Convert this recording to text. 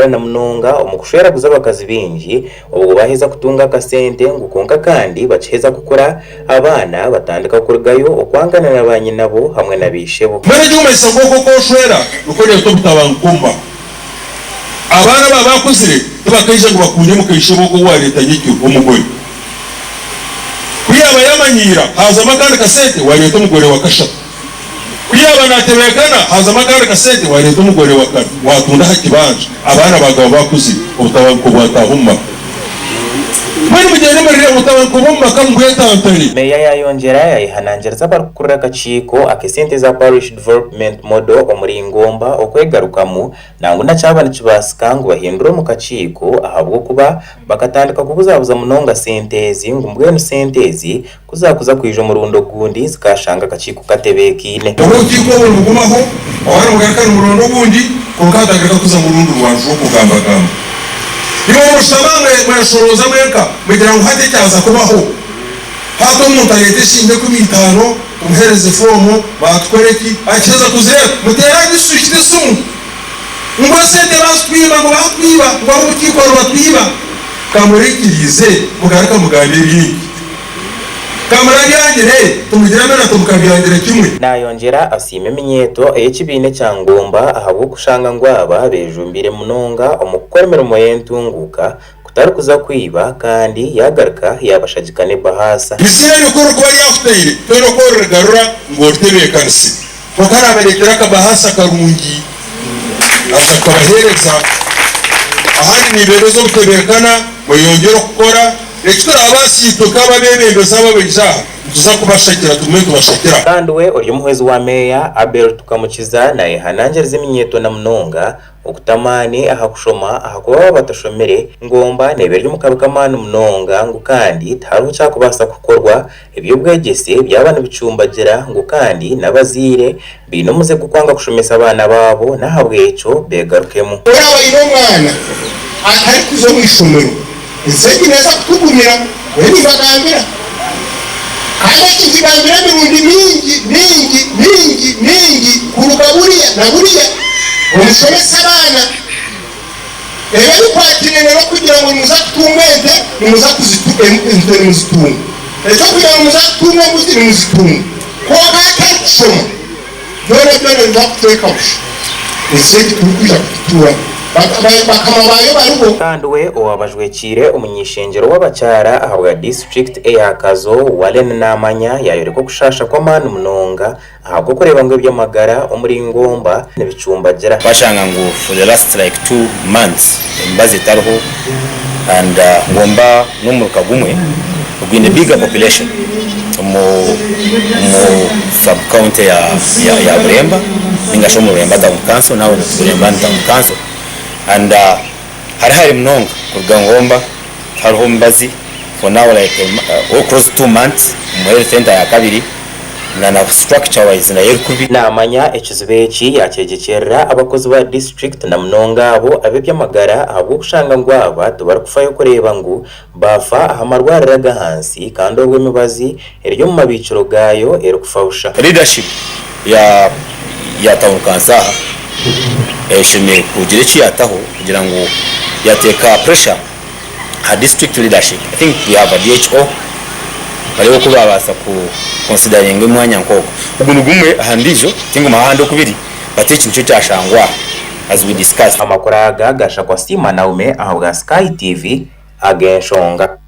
na munonga omukushwera kuza bakazi bingi obwo baheza kutunga akasente ngukonka kandi bacheza kukora abana batandika kurugayo okwangana na banyinabo hamwe nabishebo mara juma isagoko ko shwera ukoreye to butabankumba abana babakuzire tubakayije ngo bakunye mu kayishoboko wa leta y'iki umugore kuyaba yamanyira haza amagana kasete wa leta umugore wa kashatu kuyaba natebekana haza amagana kasete wa leta umugore wa kane watunda hakibanje abana bagabo bakuzire ubutabanko bwatahumma Mwani mujyane marira mutabanko bomba kamubwetantari Meya yayongera yayihanangiriza barukura akaciko akesente za parish development model omuri Ngomba okwegarukamu nangu nacabana kibasika ngo bahindura mu kaciko ahabwo kuba bakatandika kubuzabuza munonga sentezi ngo mbwenu sentezi kuzakuza kwijo murundo gundi zikashanga akaciko katebekine ubukiko bugumaho abana mugarukana murundo gundi ukatagirika kuza murundo rwanje okugamba gamba Niba mushabamwe mwashoroza mweka mugira ngo hate cyaza kubaho hato umuntu areteshinge ku mitano umuhereze fomu batwereki akiza kuzera mutera gisushite sumu ngo sente baswiba ngo bakwiba ngo ubukiko rwatwiba kamurikirize mugaraka muganiri kamara byangire tumugirana na tumukabirangire kimwe nayongera asime minyeto ekibine cya Ngomba ahabwo kushanga ngwaba bejumbire munonga omukweremero moyentunguka kutari kuza kwiba kandi yagaruka yabashagikane bahasa bisire yukuru kuba yafuteire pero ko regarura ngo tebekansi kokara berekera ka bahasa karungi asa kwahereza ahari ni berezo gutebekana moyongero gukora Rektora abasi tukaba bebembeza babejaha tuza kubashakira tumwe tubashakira kandi we uri muhezi wa meya Abel tukamukiza naye hanangiriza iminyeto na munonga okutamani ahakushoma ahakuba batashomere Ngomba neberyo mukabukamana munonga ngo kandi taruho cyakubasa gukorwa ibyo bwegese byabana bicumbagira ngo kandi nabazire bino muze gukwanga kushomesa abana babo nahabweco begarukemo uraba ino mwana atari kuzo mwishomero Zeki neza kutugumira weni bagambira kandi kigambira mirundi mingi kuruga buriya na buriya umusomesa abana rero kwatire rero kugira ngo muza kutumwete muza kuzitunga ejo kugira ngo muza kutumwe muzitunga ko bakacoma dore ndakuteka Zeki tukuja kutura kandi we uwabajwekire umunyishengero w'abacyara ahabwa district eyakazo Walen namanya yayoreko kushasha kwa manu munonga ahabwo kureba ngo iby'amagara umuri Ngomba n'ibicumbagira bashanga ngo for the last like 2 months mbaze tarho and Ngomba n'umuruka gumwe ugwine bigger population mu sub county ya Buremba ningasho mu Buremba town council nawe Buremba town council and hari mnonga kurga Ngomba hariho mbazi for now like close 2 months mu health center ya kabiri na structure wise na yerkubi namanya ekizibeki yakegekera abakozi ba district na munonga abo abebyamagara abo kushanga ngwaba tubara kufayo kureba ngo bafa ahamarwarira gahansi kandi obwe mibazi eryo mu mabiciro gayo erukufawusha leadership ya town council eshime kugira kiyataho kugira ngo yateka pressure ha district leadership. I think we have a DHO bariho kubabasa ku considering umwanya nkoko ubuntu gumwe handijo tingo mahando kubiri bateki nicyo cyashangwa as we discuss amakora gagasha kwa Sima Naume aho ga Sky TV agenshonga.